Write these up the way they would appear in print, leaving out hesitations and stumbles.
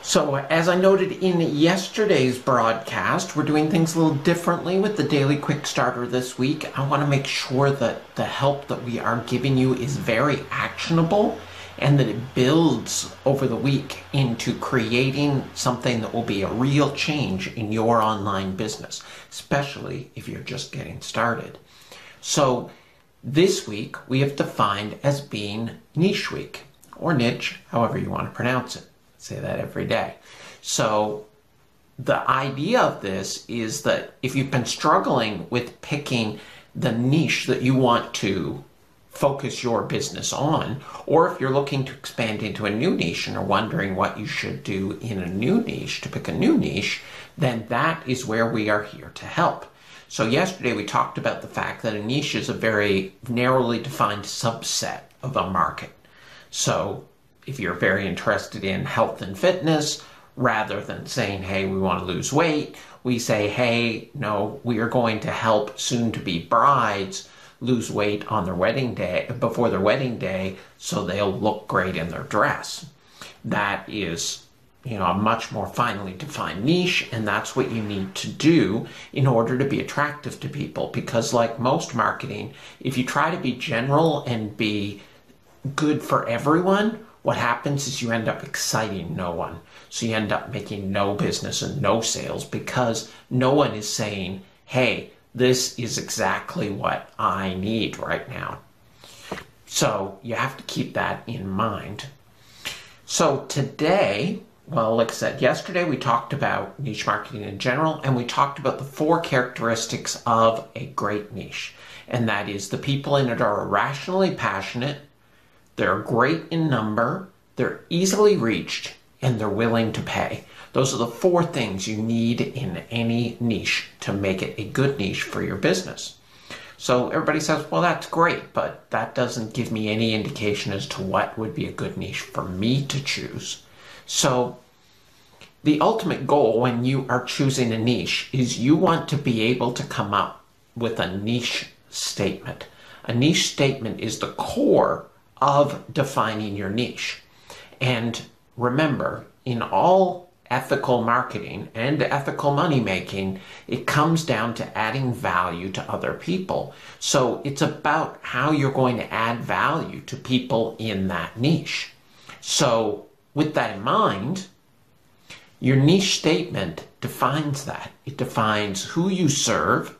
So, as I noted in yesterday's broadcast, we're doing things a little differently with the Daily Quick Starter this week. I want to make sure that the help that we are giving you is very actionable and that it builds over the week into creating something that will be a real change in your online business, especially if you're just getting started. So, this week we have defined as being niche week, or niche, however you want to pronounce it. Say that every day. So the idea of this is that if you've been struggling with picking the niche that you want to focus your business on, or if you're looking to expand into a new niche and are wondering what you should do in a new niche to pick a new niche, then that is where we are here to help. So yesterday we talked about the fact that a niche is a very narrowly defined subset of a market. So if you're very interested in health and fitness, rather than saying, hey, we want to lose weight, we say, hey, no, we are going to help soon-to-be brides lose weight on their wedding day, before their wedding day, so they'll look great in their dress. That is, a much more finely defined niche, and that's what you need to do in order to be attractive to people. Because like most marketing, if you try to be general and be good for everyone, what happens is you end up exciting no one. So you end up making no business and no sales because no one is saying, hey, this is exactly what I need right now. So you have to keep that in mind. So today, well, like I said, yesterday we talked about niche marketing in general, and we talked about the 4 characteristics of a great niche. And that is the people in it are irrationally passionate, they're great in number, they're easily reached, and they're willing to pay. Those are the 4 things you need in any niche to make it a good niche for your business. So everybody says, well, that's great, but that doesn't give me any indication as to what would be a good niche for me to choose. So the ultimate goal when you are choosing a niche is you want to be able to come up with a niche statement. A niche statement is the core of defining your niche. And remember, in all ethical marketing and ethical money making, it comes down to adding value to other people. So it's about how you're going to add value to people in that niche. So with that in mind, your niche statement defines that. It defines who you serve,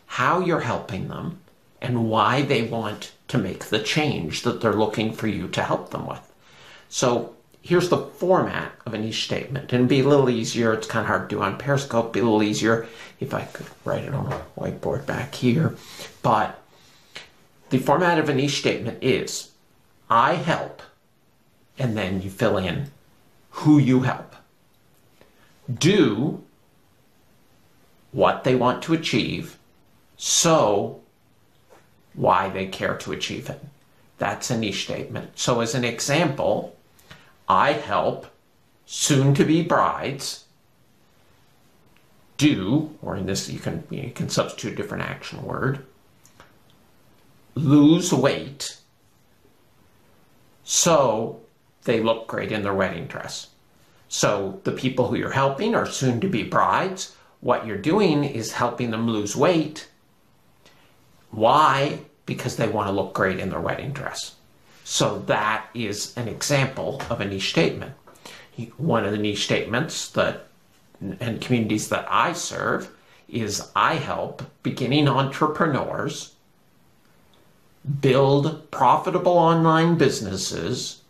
how you're helping them, and why they want to make the change that they're looking for you to help them with. So here's the format of a niche statement. And it'd be a little easier, it's kind of hard to do on Periscope, it'd be a little easier if I could write it on a whiteboard back here. But the format of a niche statement is, I help, and then you fill in who you help. Do what they want to achieve, so why they care to achieve it. That's a niche statement. So as an example, I help soon-to-be brides do, or in this you can substitute a different action word, lose weight so they look great in their wedding dress. So the people who you're helping are soon-to-be brides. What you're doing is helping them lose weight. Why? Because they want to look great in their wedding dress. So that is an example of a niche statement. One of the niche statements and communities that I serve is I help beginning entrepreneurs build profitable online businesses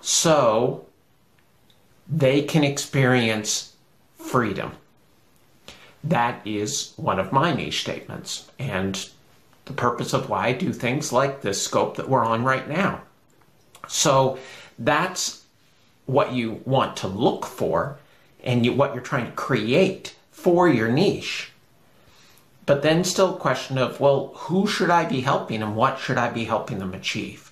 so they can experience freedom. That is one of my niche statements, and the purpose of why I do things like this scope that we're on right now. So that's what you want to look for and what you're trying to create for your niche. But then still a question of, well, who should I be helping and what should I be helping them achieve?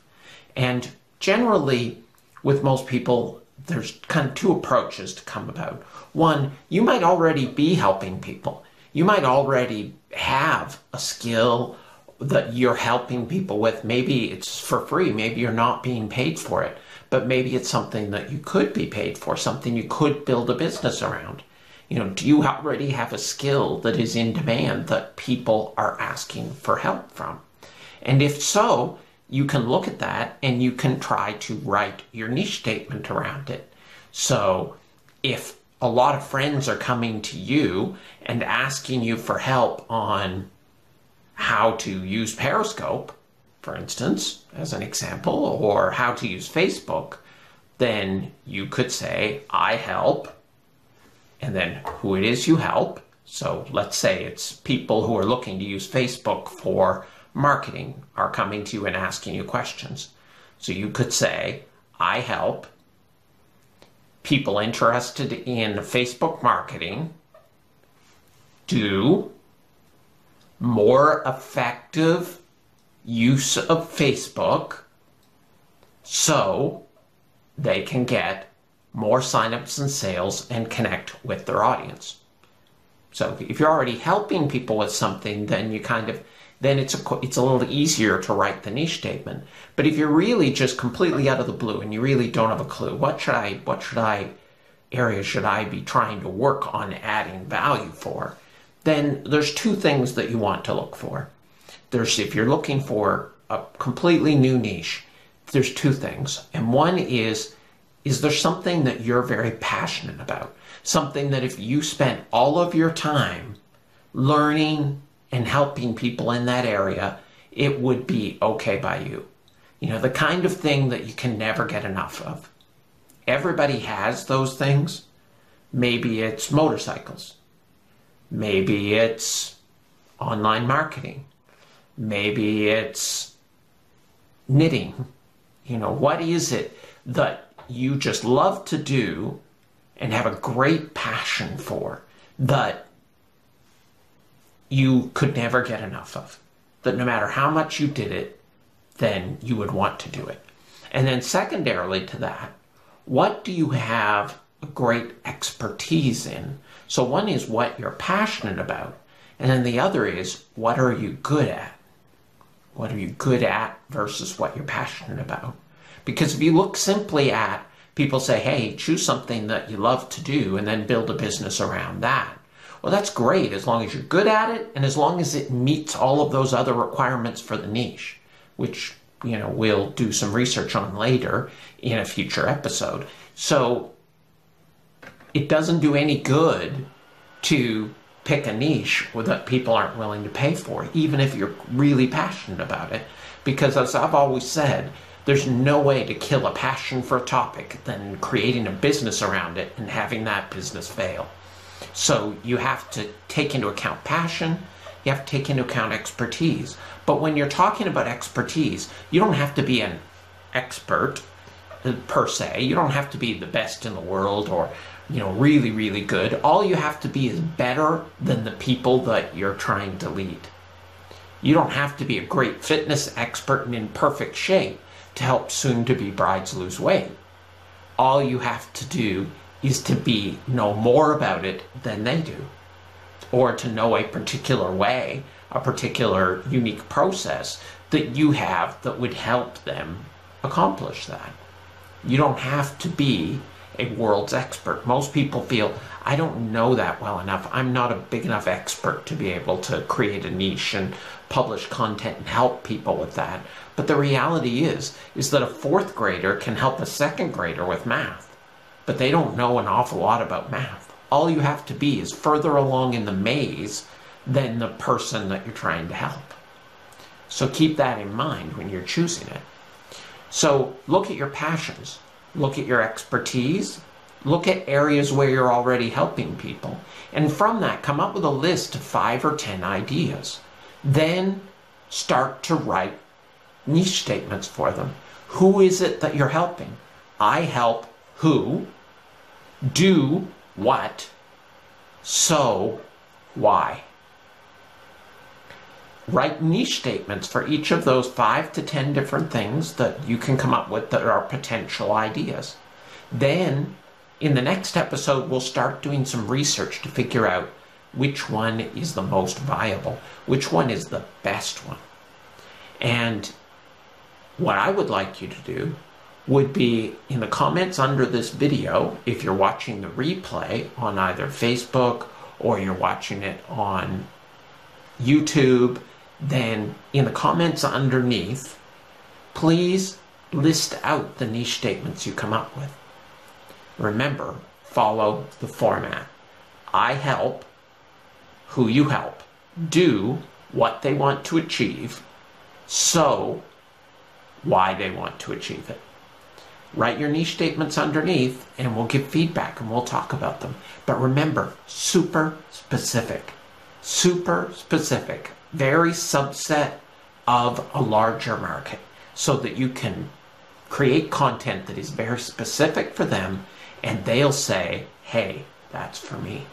And generally, with most people, there's kind of 2 approaches to come about. One, you might already be helping people. You might already have a skill that you're helping people with. Maybe it's for free, maybe you're not being paid for it, but maybe it's something that you could be paid for, something you could build a business around. Do you already have a skill that is in demand that people are asking for help from? And if so, you can look at that and you can try to write your niche statement around it. So if a lot of friends are coming to you and asking you for help on how to use Periscope, for instance, as an example, or how to use Facebook, then you could say, I help, and then who it is you help. So let's say it's people who are looking to use Facebook for marketing are coming to you and asking you questions. So you could say, I help people interested in Facebook marketing do more effective use of Facebook so they can get more signups and sales and connect with their audience. So if you're already helping people with something, then then it's a little easier to write the niche statement. But if you're really just completely out of the blue and you really don't have a clue, what areas should I be trying to work on adding value for? Then there's two things that you want to look for. If you're looking for a completely new niche, there's two things. And one is there something that you're very passionate about? Something that if you spent all of your time learning and helping people in that area, it would be okay by you. The kind of thing that you can never get enough of. Everybody has those things. Maybe it's motorcycles. Maybe it's online marketing. Maybe it's knitting. What is it that you just love to do and have a great passion for that you could never get enough of? That no matter how much you did it, then you would want to do it. And then secondarily to that, what do you have a great expertise in? So one is what you're passionate about, and then the other is what are you good at? What are you good at versus what you're passionate about? Because if you look simply at, people say, hey, choose something that you love to do and then build a business around that. Well, that's great as long as you're good at it and as long as it meets all of those other requirements for the niche, which, we'll do some research on later in a future episode. So it doesn't do any good to pick a niche that people aren't willing to pay for, even if you're really passionate about it. Because as I've always said, there's no way to kill a passion for a topic than creating a business around it and having that business fail. So you have to take into account passion, you have to take into account expertise. But when you're talking about expertise, you don't have to be an expert per se. You don't have to be the best in the world or, really, really good. All you have to be is better than the people that you're trying to lead. You don't have to be a great fitness expert and in perfect shape to help soon-to-be brides lose weight. All you have to do is to know more about it than they do, or to know a particular way, a particular unique process that you have that would help them accomplish that. You don't have to be a world's expert. Most people feel, I don't know that well enough. I'm not a big enough expert to be able to create a niche and publish content and help people with that. But the reality is that a fourth grader can help a second grader with math, but they don't know an awful lot about math. All you have to be is further along in the maze than the person that you're trying to help. So keep that in mind when you're choosing it. So look at your passions, look at your expertise, look at areas where you're already helping people, and from that come up with a list of 5 or 10 ideas. Then start to write niche statements for them. Who is it that you're helping? I help who, do what, so why. Write niche statements for each of those 5 to 10 different things that you can come up with that are potential ideas. Then, in the next episode, we'll start doing some research to figure out which one is the most viable, which one is the best one. And what I would like you to do would be in the comments under this video. If you're watching the replay on either Facebook or you're watching it on YouTube, then in the comments underneath, please list out the niche statements you come up with. Remember, follow the format. I help who you help do what they want to achieve, so why they want to achieve it. Write your niche statements underneath and we'll give feedback and we'll talk about them. But remember, super specific, very subset of a larger market, so that you can create content that is very specific for them and they'll say, hey, that's for me.